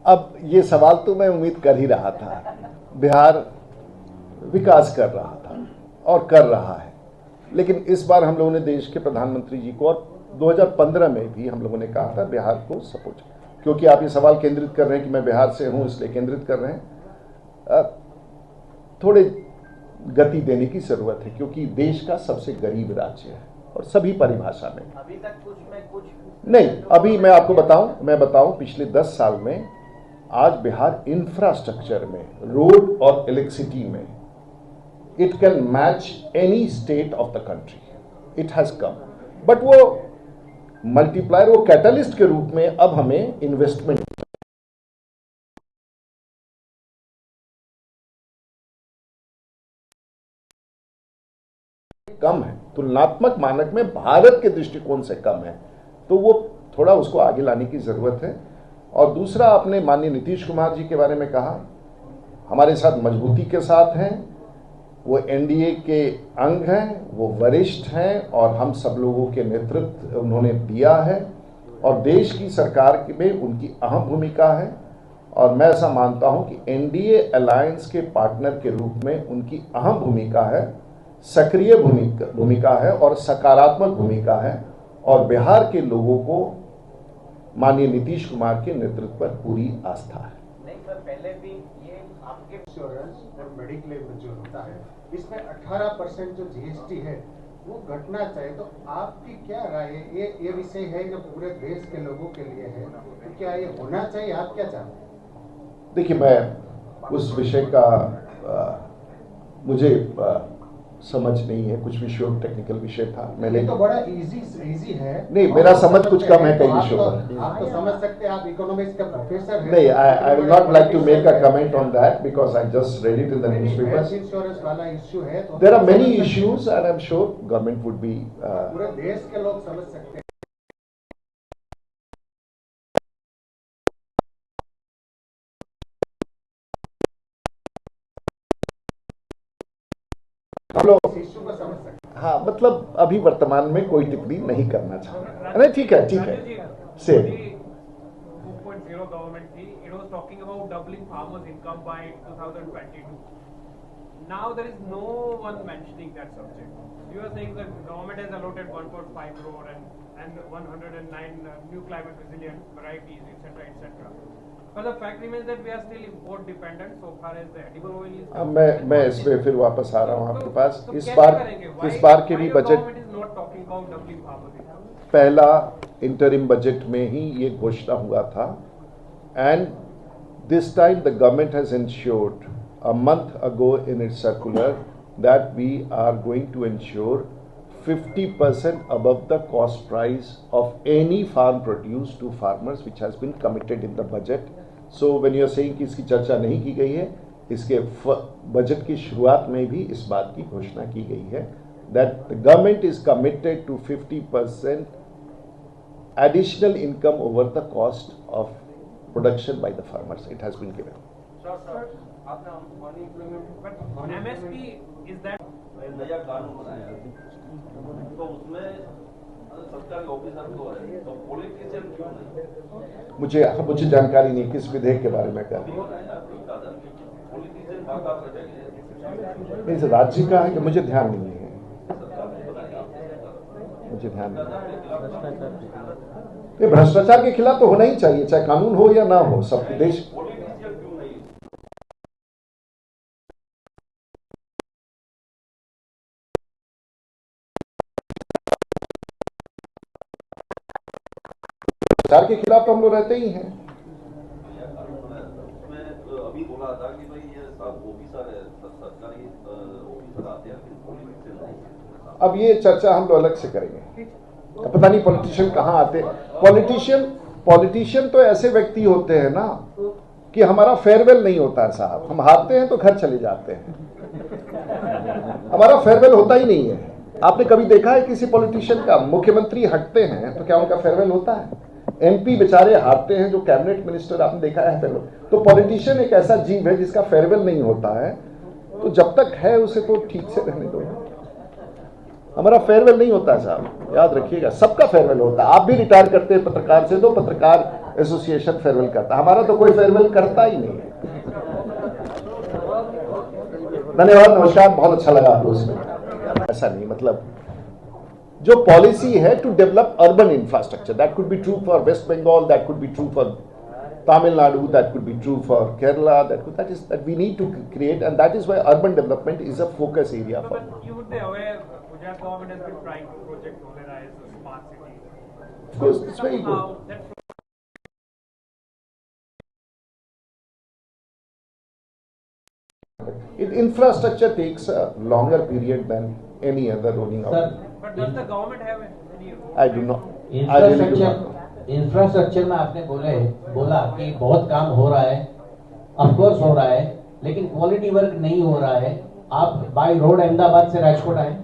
अब ये सवाल तो मैं उम्मीद कर ही रहा था। बिहार विकास कर रहा था और कर रहा है, लेकिन इस बार हम लोगों ने देश के प्रधानमंत्री जी को और 2015 में भी हम लोगों ने कहा था बिहार को सपोर्ट, क्योंकि आप ये सवाल केंद्रित कर रहे हैं कि मैं बिहार से हूं इसलिए केंद्रित कर रहे हैं। थोड़े गति देने की जरूरत है, क्योंकि देश का सबसे गरीब राज्य है और सभी परिभाषा में। अभी तक कुछ नहीं, अभी मैं आपको बताऊं पिछले 10 साल में आज बिहार इंफ्रास्ट्रक्चर में, रोड और इलेक्ट्रिसिटी में it can match any state of the country. It has come, but वो मल्टीप्लायर, वो कैटलिस्ट के रूप में अब हमें इन्वेस्टमेंट कम है, तुलनात्मक मानक में भारत के दृष्टिकोण से कम है, तो वो थोड़ा उसको आगे लाने की जरूरत है। और दूसरा, आपने माननीय नीतीश कुमार जी के बारे में कहा, हमारे साथ मजबूती के साथ हैं, वो एनडीए के अंग हैं, वो वरिष्ठ हैं और हम सब लोगों के नेतृत्व उन्होंने दिया है और देश की सरकार में उनकी अहम भूमिका है। और मैं ऐसा मानता हूं कि एनडीए अलायंस के पार्टनर के रूप में उनकी अहम भूमिका है, सक्रिय भूमिका है और सकारात्मक भूमिका है। और बिहार के लोगों को माननीय नीतीश कुमार के नेतृत्व पर पूरी आस्था है। नहीं सर, पहले भी ये आपके इंश्योरेंस और मेडिक्लेम जो होता है, इसमें 18% जो जीएसटी है वो घटना चाहिए, तो आपकी क्या राय है? ये विषय है जो पूरे देश के लोगों के लिए है, तो क्या ये होना चाहिए? आप क्या चाहते हैं? देखिए, मैं उस विषय का मुझे समझ नहीं है, कुछ विषयों टेक्निकल विषय था। मैंने तो बड़ा इजी है। नहीं, मेरा समझ कुछ कम है कई विषयों पर। आप तो समझ सकते हैं, आप इकोनॉमिक्स का प्रोफेसर हैं। नहीं, I will not like to make a comment on that because I just read it in the newspapers. Insurance वाला इश्यू है, तो there are many issues and I am sure government would be पूरे देश के लोग समझ सकते हैं। हम लोग इश्यू को समझ सकते हैं। हाँ, मतलब अभी वर्तमान में कोई टिप्पणी नहीं करना चाहूंगा। नहीं, ठीक है से 2.0 गवर्नमेंट थी, it was talking about doubling farmers income by 2022. Now there is no one mentioning that subject. You are saying that government has allotted 1.5 crore and 109 new climate resilient varieties, etc., etc. But the fact remains that we are still import dependent so far as the edible oil is. अब मैं इसमें फिर वापस आ रहा हूँ आपके पास। तो इस बार के भी बजट, पहला इंटरिम बजट में ही ये घोषणा हुआ था and this time the government has insured a month ago in its circular that we are going to ensure 50% above the cost price of any farm produce to farmers, which has been committed in the budget. So when you are saying कि इसकी चर्चा नहीं की गई है, इसके budget की शुरुआत में भी इस बात की घोषणा की गई है that the government is committed to 50% additional income over the cost of production by the farmers. It has been given. Sir, आपने MSP is that नया कानून बनाया तो उसमें सरकारी ऑफिसर तो है, तो पॉलिटिशियन क्यों नहीं? मुझे जानकारी नहीं किस विधेयक के बारे में कर इस राज्य का है कि मुझे ध्यान नहीं है, मुझे ध्यान नहीं। भ्रष्टाचार के खिलाफ तो होना ही चाहिए, चाहे कानून हो या ना हो, सब देश। भ्रष्टाचार के खिलाफ तो हम लोग रहते ही हैं। अभी बोला था कि भाई ये सब ऑफिसर है, सरकारी ऑफिसर आते हैं, अब ये चर्चा हम लोग अलग से करेंगे। पता नहीं पॉलिटिशियन कहाँ आते। पॉलिटिशियन तो ऐसे व्यक्ति होते हैं ना कि हमारा फेयरवेल नहीं होता है साहब, हम हारते हैं तो घर चले जाते हैं, हमारा फेयरवेल होता ही नहीं है। आपने कभी देखा है किसी पॉलिटिशियन का? मुख्यमंत्री हटते हैं तो क्या उनका फेयरवेल होता है? एमपी बेचारे हारते हैं, जो कैबिनेट मिनिस्टर आपने देखा है फेयरवेल। तो पॉलिटिशियन एक ऐसा जीव है जिसका फेयरवेल नहीं होता है, तो जब तक है उसे तो ठीक से रहने दो। हमारा फेयरवेल नहीं होता है साहब, याद रखिएगा, सबका फेयरवेल होता है। आप भी रिटायर करते हैं पत्रकार से, तो पत्रकार एसोसिएशन फेयरवेल करता है, हमारा तो कोई फेयरवेल करता ही नहीं है। धन्यवाद, नमस्कार, बहुत अच्छा लगा आप लोगों से। ऐसा नहीं, मतलब जो पॉलिसी है to develop urban infrastructure, that could be true for West Bengal, that could be true for Tamil Nadu, that could be true for Kerala, that we need to create, and that is why urban development is a focus area for. But you would be aware, Gujarat government has been trying to project Rolerize a smart city. Of course, it's very good. Infrastructure takes a longer period than any other rolling out. But does the government have any? I do not. I really do not know. Infrastructure में आपने बोला कि बहुत काम हो रहा है, of course हो रहा है, लेकिन क्वालिटी वर्क नहीं हो रहा है। आप बाय रोड अहमदाबाद से राजकोट आए,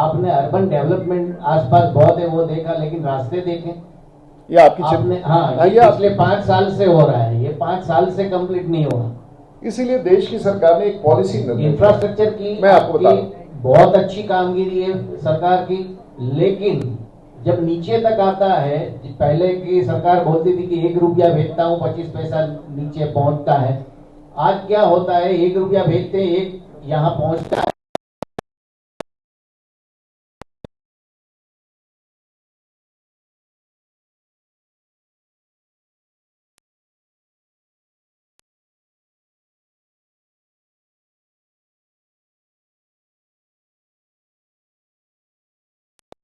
आपने अर्बन डेवलपमेंट आसपास बहुत है वो देखा, लेकिन रास्ते देखें ये आपकी आपने, हाँ, ये पिछले 5 साल से हो रहा है, ये 5 साल से कंप्लीट नहीं हो रहा। इसीलिए देश की सरकार ने एक पॉलिसी इंफ्रास्ट्रक्चर की मैं आपको बता बहुत अच्छी कामगिरी है सरकार की, लेकिन जब नीचे तक आता है, पहले की सरकार बोलती थी कि 1 रुपया भेजता हूँ 25 पैसा नीचे पहुंचता है। आज क्या होता है, 1 रुपया भेजते 1 यहाँ पहुंचता है।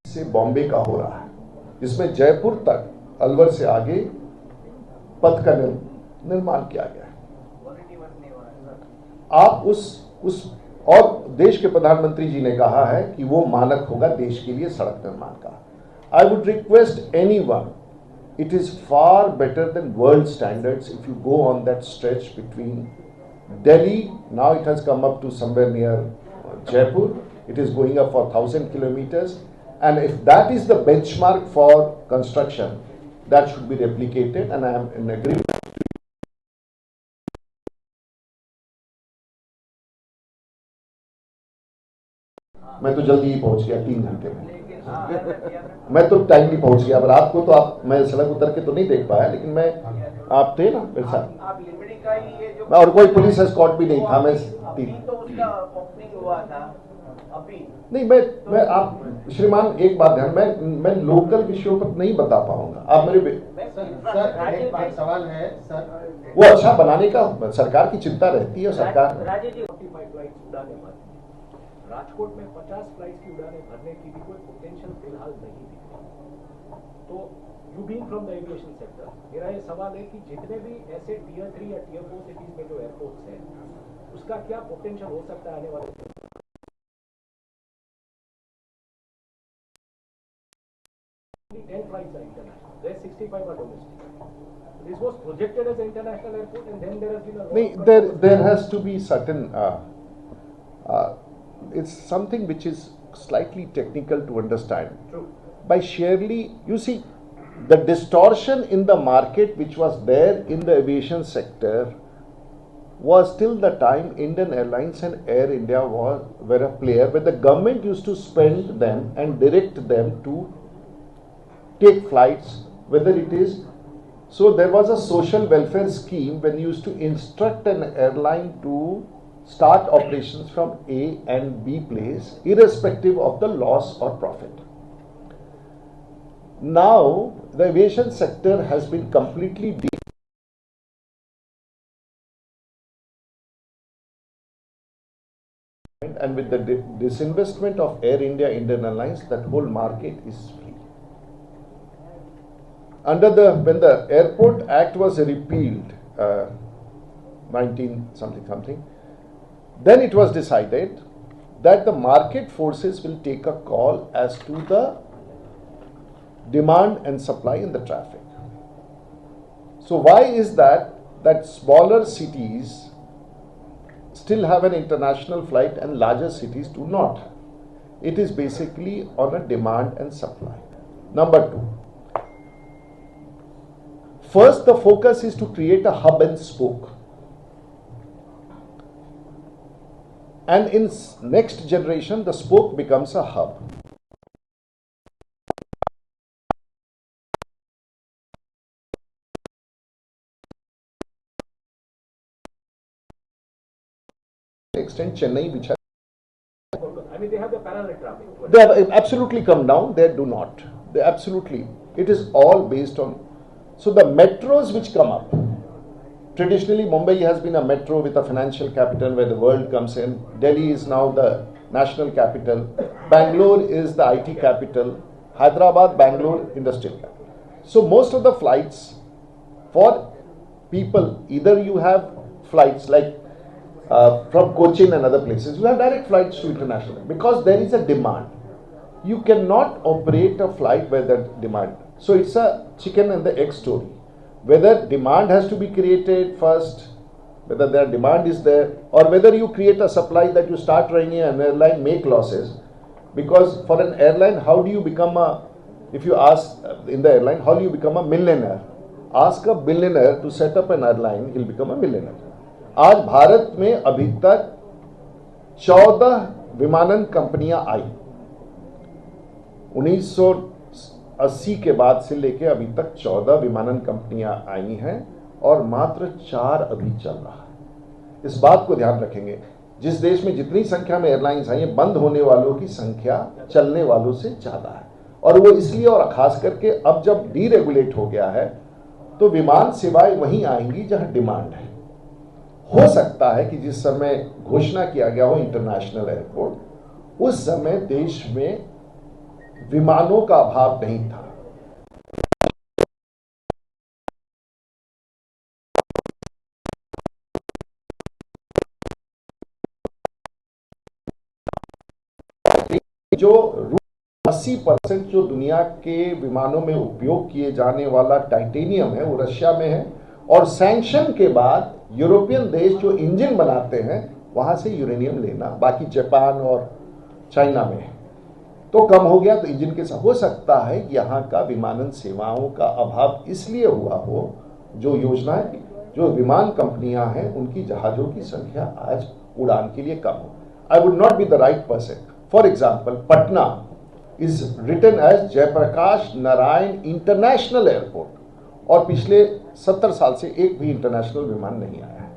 से बॉम्बे का हो रहा है, जिसमें जयपुर तक अलवर से आगे पथ का निर्माण किया गया है। आप उस और देश के प्रधानमंत्री जी ने कहा है कि वो मानक होगा देश के लिए सड़क निर्माण का। I would request anyone, it is far better than world standards if you go on that stretch between Delhi, now it has come up to somewhere near Jaipur, it is going up for 1,000 kilometers. And if that is the benchmark for construction, that should be replicated, and I am in agreement. मैं तो जल्दी ही पहुंच गया 3 घंटे में। मैं तो timely पहुंच गया। अब रात को तो आप, मैं सड़क उतर के तो नहीं देख पाया, लेकिन मैं, आप थे ना मेरे साथ, आप लिबर्टी का ही ये जो और कोई पुलिस एस्कॉर्ट भी नहीं था। मैं तो उसका ओपनिंग हुआ था अभी नहीं, मैं आप श्रीमान एक बात ध्यान, मैं लोकल विषयों पर नहीं बता पाऊंगा। आप मेरे सर एक सवाल है सर, वो अच्छा बनाने का सरकार की चिंता रहती है। सरकार राजकोट में 50 फ्लाइट्स की उड़ानें भरने की भी कोई पोटेंशियल फिलहाल नहीं दिख रहा। तो you being from the aviation sector, मेरा ये सवाल है कि जितने भी ऐसे टियर 3 या टियर 4 सिटीज में जो एयरपोर्ट्स हैं, उसका क्या पोटेंशियल हो सकता है आने वाले 10 flights are international, there 65 are domestic. This was projected as an international airport, and then there has been a नहीं, there has to be certain it's something which is slightly technical to understand. True. By sheerly, you see, the distortion in the market which was there in the aviation sector was till the time Indian Airlines and Air India were a player where the government used to spend them and direct them to take flights, whether it is, so there was a social welfare scheme when you used to instruct an airline to start operations from A and B place irrespective of the loss or profit. Now the aviation sector has been completely and with the disinvestment of Air India, Indian Airlines, that whole market is free. When the Airport Act was repealed, 19 something, then it was decided that the market forces will take a call as to the demand and supply in the traffic. So why is that smaller cities still have an international flight and larger cities do not? It is basically on a demand and supply. Number 2, first the focus is to create a hub and spoke. And in next generation, the spoke becomes a hub. extent Chennai, which has I mean, they have the parallel traffic. they have absolutely come down. They do not. They absolutely. It is all based on. So the metros which come up. Traditionally, Mumbai has been a metro with a financial capital where the world comes in. Delhi is now the national capital. Bangalore is the IT capital. Hyderabad, Bangalore, industrial capital. So most of the flights for people, either you have flights like from Cochin and other places, you have direct flights to international because there is a demand. You cannot operate a flight where that demand. So it's a chicken and the egg story. Whether demand has to be created first, whether their demand is there, or whether you create a supply that you start running an airline, make losses. Because for an airline, how do you become a, if you ask in the airline, how do you become a millionaire? Ask a billionaire to set up an airline, he'll become a millionaire. आज भारत में अभी तक 14 विमानन कंपनियां आई 1980 के बाद से लेके अभी तक 14 विमानन कंपनियां आई हैं और मात्र 4 अभी चल रहा है। इस बात को ध्यान रखेंगे, जिस देश में जितनी संख्या में एयरलाइंस आई हैं, बंद होने वालों की संख्या चलने वालों से ज्यादा है। और वो इसलिए, और खास करके अब जब डीरेगुलेट हो गया है तो विमान सेवाएं वहीं आएंगी जहां डिमांड है। हो सकता है कि जिस समय घोषणा किया गया हो इंटरनेशनल एयरपोर्ट, उस समय देश में विमानों का अभाव नहीं था। जो 80% जो दुनिया के विमानों में उपयोग किए जाने वाला टाइटेनियम है वो रशिया में है, और सैंक्शन के बाद यूरोपियन देश जो इंजन बनाते हैं वहां से यूरेनियम लेना, बाकी जापान और चाइना में है। तो कम हो गया, तो इंजन के साथ हो सकता है यहाँ का विमानन सेवाओं का अभाव इसलिए हुआ हो, जो योजनाएं, जो विमान कंपनियां हैं उनकी जहाजों की संख्या आज उड़ान के लिए कम हो। I would not be the right person. For example, Patna is written as Jayaprakash Narayan international airport, और पिछले 70 साल से एक भी इंटरनेशनल विमान नहीं आया है।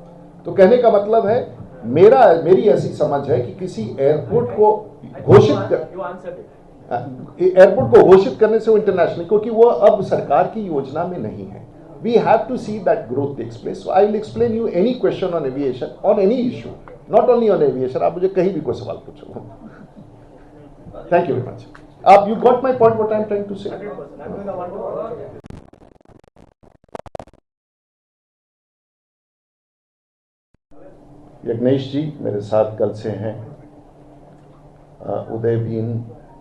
तो कहने का मतलब है, मेरी ऐसी समझ है कि किसी एयरपोर्ट को घोषित करने से वो इंटरनेशनल, क्योंकि वो अब सरकार की योजना में नहीं है। We have to see that growth takes place. So I will explain you any question on aviation, on any issue, not only on aviation. आप मुझे कहीं भी कोई सवाल पूछो। Thank you very much. आप, you got my point, what I am trying to say. Yagnesh जी मेरे साथ कल से हैं, उदय बीन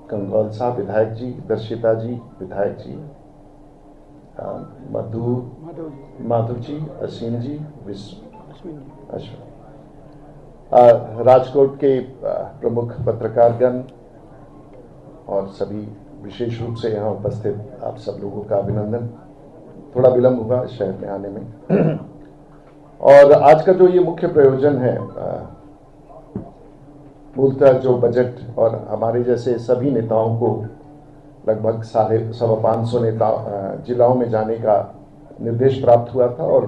कंगौल साहब विधायक जी, दर्शिता जी विधायक जी, माधु जी, असीम जी, अश्विन, राजकोट के प्रमुख पत्रकारगण और सभी विशेष रूप से यहाँ उपस्थित आप सब लोगों का अभिनंदन। थोड़ा विलंब हुआ शहर में आने में। और आज का जो ये मुख्य प्रयोजन है, मूलतः जो बजट, और हमारे जैसे सभी नेताओं को लगभग 550 नेता जिलाओं में जाने का निर्देश प्राप्त हुआ था, और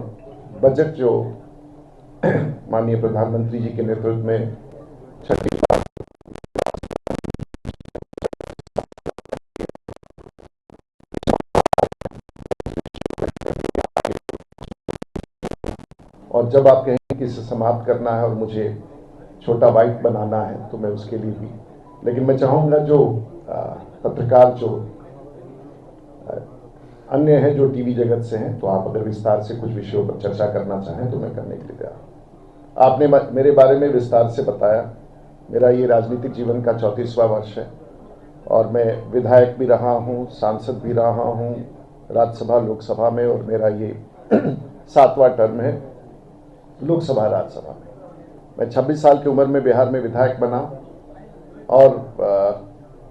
बजट जो माननीय प्रधानमंत्री जी के नेतृत्व में छठी बार और जब आप कहें कि इसे समाप्त करना है और मुझे छोटा वाइट बनाना है तो मैं उसके लिए भी, लेकिन मैं चाहूँगा जो पत्रकार जो अन्य हैं जो टीवी जगत से हैं, तो आप अगर विस्तार से कुछ विषयों पर चर्चा करना चाहें तो मैं करने के लिए तैयार। आपने मेरे बारे में विस्तार से बताया। मेरा ये राजनीतिक जीवन का 34वां वर्ष है और मैं विधायक भी रहा हूँ, सांसद भी रहा हूँ राज्यसभा लोकसभा में, और मेरा ये 7वां टर्म है लोकसभा राज्यसभा में। मैं 26 साल की उम्र में बिहार में विधायक बना, और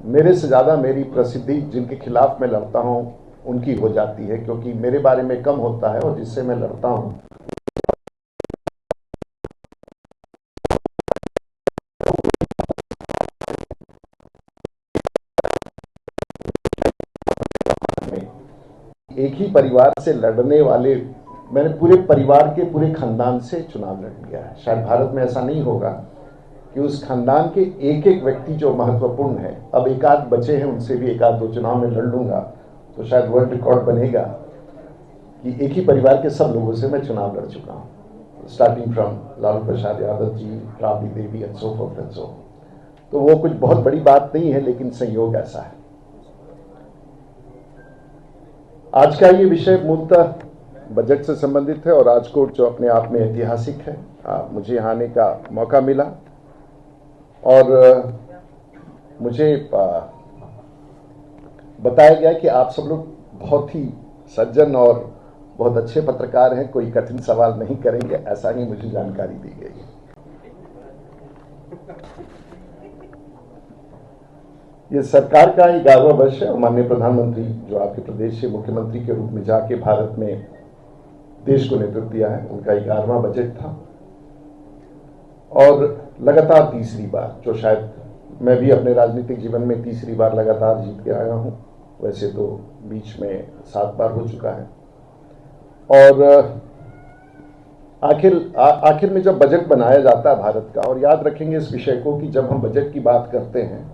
मेरे से ज़्यादा मेरी प्रसिद्धि जिनके खिलाफ मैं लड़ता हूँ उनकी हो जाती है, क्योंकि मेरे बारे में कम होता है और जिससे मैं लड़ता हूँ एक ही परिवार से लड़ने वाले, मैंने पूरे परिवार के पूरे खानदान से चुनाव लड़ लिया है। शायद भारत में ऐसा नहीं होगा, कि उस खानदान के एक एक व्यक्ति जो महत्वपूर्ण है, अब एक आध बचे हैं, उनसे भी एक आध दो चुनाव में लड़ लूंगा तो शायद वर्ल्ड रिकॉर्ड बनेगा कि एक ही परिवार के सब लोगों से मैं चुनाव लड़ चुका हूँ, starting from Lalu Prasad Yadav ji, Rabri Devi and so forth and so. तो वो कुछ बहुत बड़ी बात नहीं है, लेकिन संयोग ऐसा है। आज का ये विषय मूलतः बजट से संबंधित है और राजकोट जो अपने आप में ऐतिहासिक है, मुझे यहाँ आने का मौका मिला और मुझे बताया गया कि आप सब लोग बहुत ही सज्जन और बहुत अच्छे पत्रकार हैं, कोई कठिन सवाल नहीं करेंगे, ऐसा ही मुझे जानकारी दी गई है। ये सरकार का 11वां वर्ष है और माननीय प्रधानमंत्री जो आपके प्रदेश से मुख्यमंत्री के रूप में जाके भारत में देश को नेतृत्व दिया है, उनका 11वां बजट था और लगातार तीसरी बार, जो शायद मैं भी अपने राजनीतिक जीवन में तीसरी बार लगातार जीत के आया हूं, वैसे तो बीच में 7 बार हो चुका है। और आखिर में जब बजट बनाया जाता है भारत का, और याद रखेंगे इस विषय को कि जब हम बजट की बात करते हैं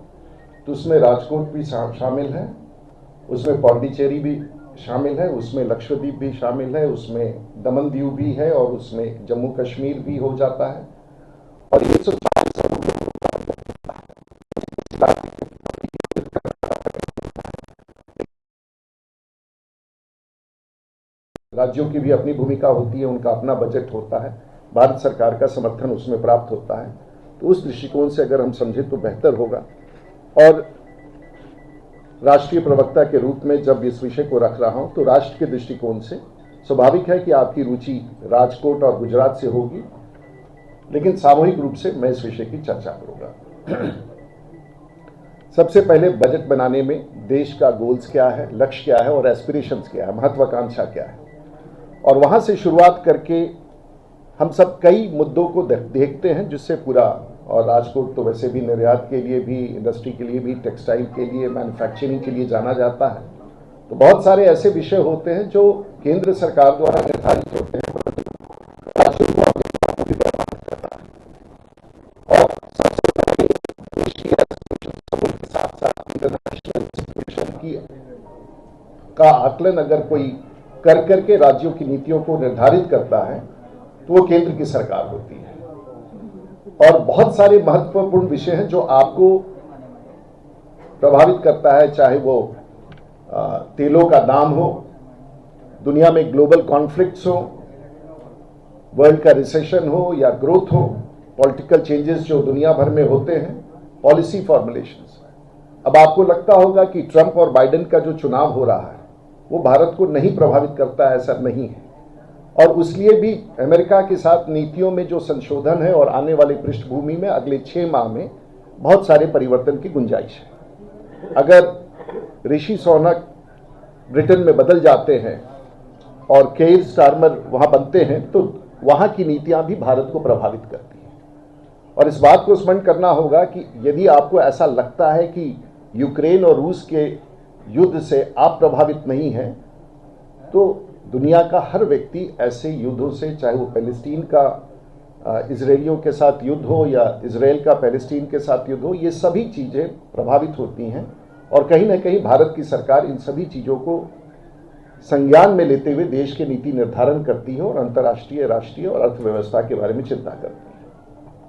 तो उसमें राजकोट भी शामिल है, उसमें पौंडीचेरी भी शामिल है, उसमें लक्षद्वीप भी शामिल है, उसमें दमन दीव भी है और उसमें जम्मू कश्मीर भी हो जाता है। और ये राज्यों की भी अपनी भूमिका होती है, उनका अपना बजट होता है, भारत सरकार का समर्थन उसमें प्राप्त होता है। तो उस दृष्टिकोण से अगर हम समझें तो बेहतर होगा। और राष्ट्रीय प्रवक्ता के रूप में जब इस विषय को रख रहा हूं तो राष्ट्र के दृष्टिकोण से स्वाभाविक है कि आपकी रुचि राजकोट और गुजरात से होगी, लेकिन सामूहिक रूप से मैं इस विषय की चर्चा करूंगा। सबसे पहले बजट बनाने में देश का गोल्स क्या है, लक्ष्य क्या है और एस्पिरेशंस क्या है, महत्वाकांक्षा क्या है, और वहां से शुरुआत करके हम सब कई मुद्दों को देखते हैं जिससे पूरा, और राजकोट तो वैसे भी निर्यात के लिए भी, इंडस्ट्री के लिए भी, टेक्सटाइल के लिए, मैन्युफैक्चरिंग के लिए जाना जाता है। तो बहुत सारे ऐसे विषय होते हैं जो केंद्र सरकार द्वारा निर्धारित होते हैं और सबसे पहले देश की के साथ साथ इंटरनेशनल सिचुएशन का आकलन अगर कोई कर करके राज्यों की नीतियों को निर्धारित करता है तो वो केंद्र की सरकार होती है। और बहुत सारे महत्वपूर्ण विषय हैं जो आपको प्रभावित करता है, चाहे वो तेलों का दाम हो, दुनिया में ग्लोबल कॉन्फ्लिक्ट्स हो, वर्ल्ड का रिसेशन हो या ग्रोथ हो, पॉलिटिकल चेंजेस जो दुनिया भर में होते हैं, पॉलिसी फॉर्मुलेशंस। अब आपको लगता होगा कि ट्रंप और बाइडेन का जो चुनाव हो रहा है वो भारत को नहीं प्रभावित करता है, ऐसा नहीं है। और इसलिए भी अमेरिका के साथ नीतियों में जो संशोधन है और आने वाली पृष्ठभूमि में अगले 6 माह में बहुत सारे परिवर्तन की गुंजाइश है। अगर ऋषि सुनक ब्रिटेन में बदल जाते हैं और केयर स्टारमर वहां बनते हैं तो वहां की नीतियां भी भारत को प्रभावित करती हैं। और इस बात को स्मरण करना होगा कि यदि आपको ऐसा लगता है कि यूक्रेन और रूस के युद्ध से आप प्रभावित नहीं हैं, तो दुनिया का हर व्यक्ति ऐसे युद्धों से, चाहे वो पैलेस्टीन का इजरायलियों के साथ युद्ध हो या इजराइल का पैलेस्टीन के साथ युद्ध हो, ये सभी चीज़ें प्रभावित होती हैं। और कहीं ना कहीं भारत की सरकार इन सभी चीज़ों को संज्ञान में लेते हुए देश के नीति निर्धारण करती है और अंतर्राष्ट्रीय, राष्ट्रीय और अर्थव्यवस्था के बारे में चिंता करती है।